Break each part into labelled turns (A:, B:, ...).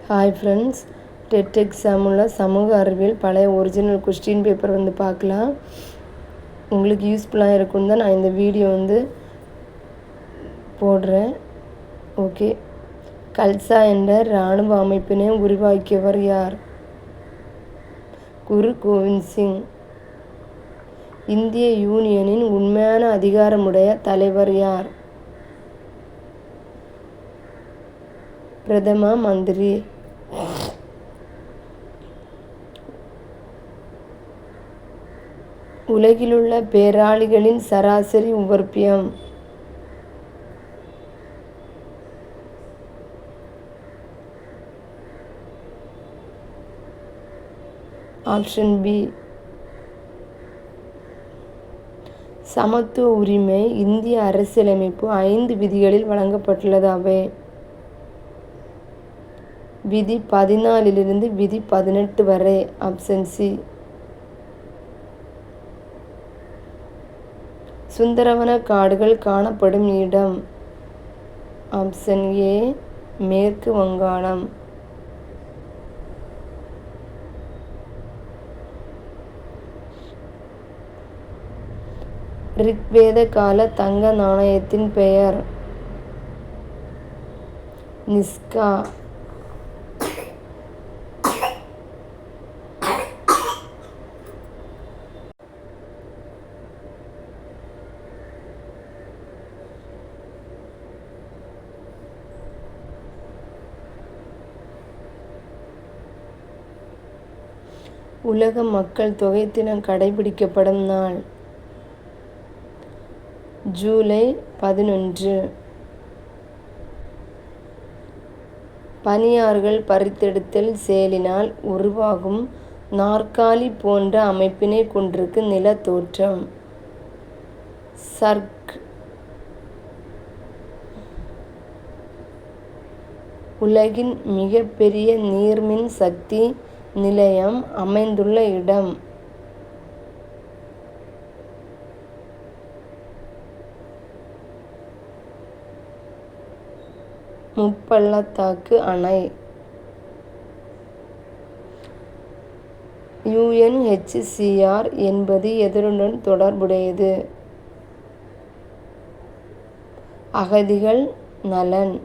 A: Hi friends, TET exam உள்ள சமூக அறிவியல் பழைய ஒரிஜினல் கொஸ்டின் பேப்பர் பார்க்கலாம். உங்களுக்கு யூஸ்ஃபுல்லாக இருக்குன்னு தான் நான் இந்த வீடியோ போடுறேன். ஓகே. கல்சா என்ற இராணுவ அமைப்பினை உருவாக்கியவர் யார்? குரு கோவிந்த் சிங். இந்திய யூனியனின் உண்மையான அதிகாரமுடைய தலைவர் யார்? பிரதம மந்திரி. உலகிலுள்ள பேராளிகளின் சராசரி உவர்ப்பியம். Option B. சமத்துவ உரிமை இந்திய அரசியலமைப்பு 5 விதிகளில் வழங்கப்பட்டுள்ளது. அவை: விதி 14 விதி 18 வரை. Option C. சுந்தரவன காடுகள் காணப்படும் இடம். Option A. மேற்கு வங்காளம். ரிக்வேத கால தங்க நாணயத்தின் பெயர் நிஸ்கா. உலக மக்கள் தொகை தினம் கடைபிடிக்கப்படும் நாள் ஜூலை 11. பனியார்கள் பறித்தெடுத்தல் செயலினால் உருவாகும் நாற்காலி போன்ற அமைப்பினை கொண்டிருக்கும் நிலத்தோற்றம் சர்க். உலகின் மிகப்பெரிய நீர்மின் சக்தி நிலையம் அமைந்துள்ள இடம் முப்பள்ளத்தாக்கு அணை. UNHCR என்பது எதனுடன் தொடர்புடையது? அகதிகள் நலன்.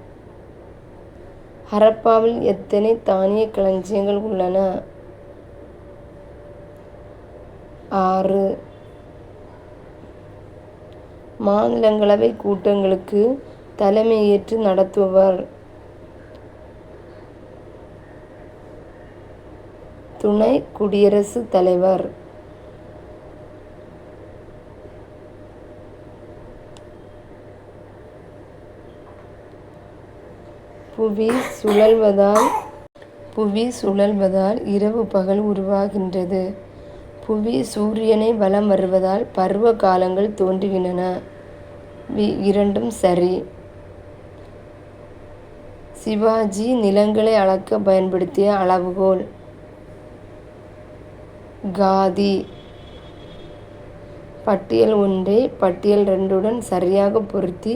A: ஹரப்பாவில் எத்தனை தானிய களஞ்சியங்கள் உள்ளன? 6. மாநிலங்களவை கூட்டங்களுக்கு தலைமையேற்று நடத்துபவர் துணை குடியரசுத் தலைவர். புவி சுழல்வதால் இரவு பகல் உருவாகின்றது. புவி சூரியனை வலம் வருவதால் பருவ காலங்கள் தோன்றுகின்றன. இரண்டும் சரி. சிவாஜி நிலங்களை அளக்க பயன்படுத்திய அளவுகோல் காதி. பட்டியல் 1 பட்டியல் 2 சரியாக பொருத்தி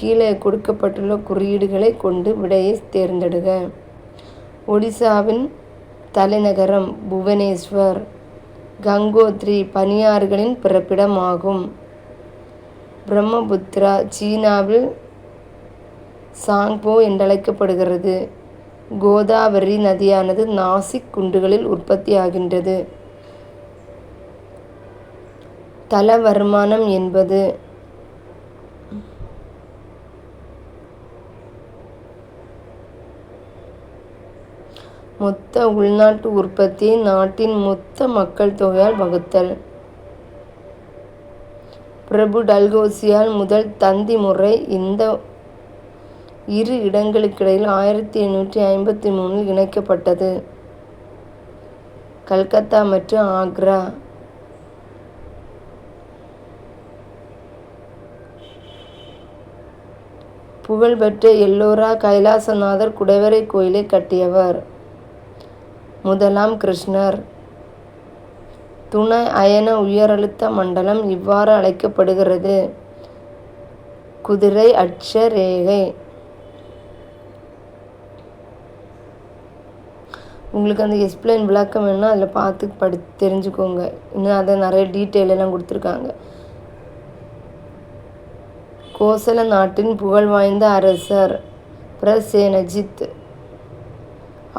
A: கீழே கொடுக்கப்பட்டுள்ள குறியீடுகளை கொண்டு விடையை தேர்ந்தெடுக. ஒடிசாவின் தலைநகரம் புவனேஸ்வர். கங்கோத்ரி பனியாறுகளின் பிறப்பிடமாகும். பிரம்மபுத்திரா சீனாவில் சாங்போ என்றழைக்கப்படுகிறது. கோதாவரி நதியானது நாசிக் குண்டுகளில் உற்பத்தியாகின்றது. தல வருமானம் என்பது மொத்த உள்நாட்டு உற்பத்தியை நாட்டின் மொத்த மக்கள் தொகையால் வகுத்தல். பிரபு டல்கோசியால் முதல் தந்தி முறை இந்த இரு இடங்களுக்கிடையில் 1753 இணைக்கப்பட்டது. கல்கத்தா மற்றும் ஆக்ரா. புகழ்பெற்ற எல்லோரா கைலாசநாதர் குடைவரை கோயிலை கட்டியவர் முதலாம் கிருஷ்ணர். துணை அயன உயரழுத்த மண்டலம் இவ்வாறு அழைக்கப்படுகிறது: குதிரை அட்ச ரேகை. உங்களுக்கு அந்த எக்ஸ்பிளைன் விளக்கம் வேணும்னா அதில் பார்த்து தெரிஞ்சுக்கோங்க. இன்னும் அதை நிறைய டீட்டெயில் எல்லாம் கொடுத்துருக்காங்க. கோசல நாட்டின் புகழ்வாய்ந்த அரசர் பிரசேனஜித்.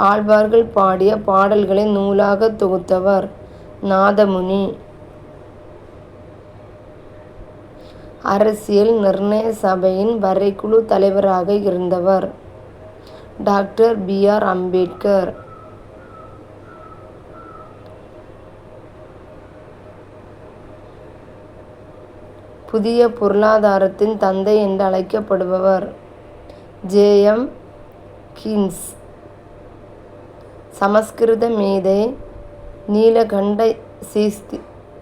A: ஆழ்வார்கள் பாடிய பாடல்களை நூலாக தொகுத்தவர் நாதமுனி. அரசியல் நிர்ணய சபையின் வரைக்குழு தலைவராக இருந்தவர் டாக்டர் B.R. அம்பேத்கர். புதிய பொருளாதாரத்தின் தந்தை என்று அழைக்கப்படுபவர் J.M. கீன்ஸ். சமஸ்கிருத மேதை நீலகண்ட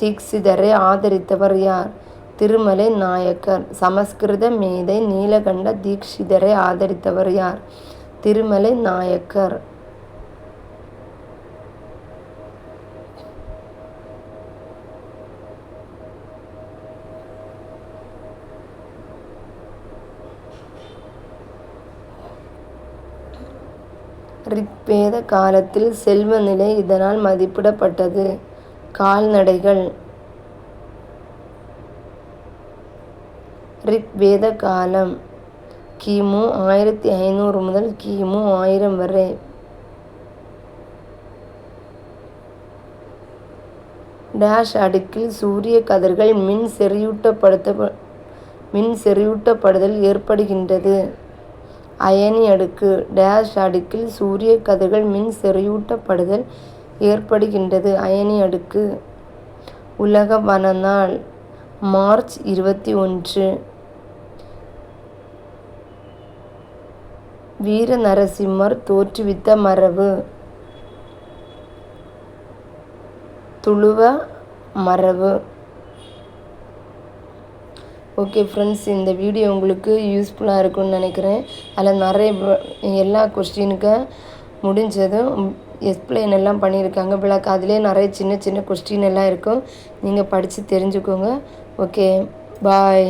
A: தீக்ஷிதரை ஆதரித்தவர் யார்? திருமலை நாயக்கர். சமஸ்கிருத மேதை நீலகண்ட தீக்ஷிதரை ஆதரித்தவர் யார்? திருமலை நாயக்கர். ரிக்வேத காலத்தில் செல்வ நிலை இதனால் மதிப்பிடப்பட்டது. கால்நடைகள். ரிக்வேத காலம் கிமு 1500 முதல் கிமு 1000 வரை. டேஷ் அடுக்கில் சூரிய கதிர்கள் மின் செறிவூட்டப்படுதல் ஏற்படுகின்றது. அயனி அடுக்கு. டேஷ் அடுக்கில் சூரிய கதிர்கள் மின் செறிவூட்டப்படுதல் ஏற்படுகின்றது. அயனி அடுக்கு. உலக வன நாள் மார்ச் 21. வீர நரசிம்மர் தோற்றுவித்த மரபு துளுவ மரபு. ஓகே ஃப்ரெண்ட்ஸ், இந்த வீடியோ உங்களுக்கு யூஸ்ஃபுல்லாக இருக்கும்னு நினைக்கிறேன். அதில் நிறைய எல்லா கொஸ்டினுக்கும் முடிஞ்சதும் எக்ஸ்பிளைன் எல்லாம் பண்ணியிருக்காங்க விளக்கு. அதிலே நிறைய சின்ன சின்ன கொஸ்டின் எல்லாம் இருக்கும். நீங்கள் படித்து தெரிஞ்சுக்கோங்க. ஓகே, பாய்.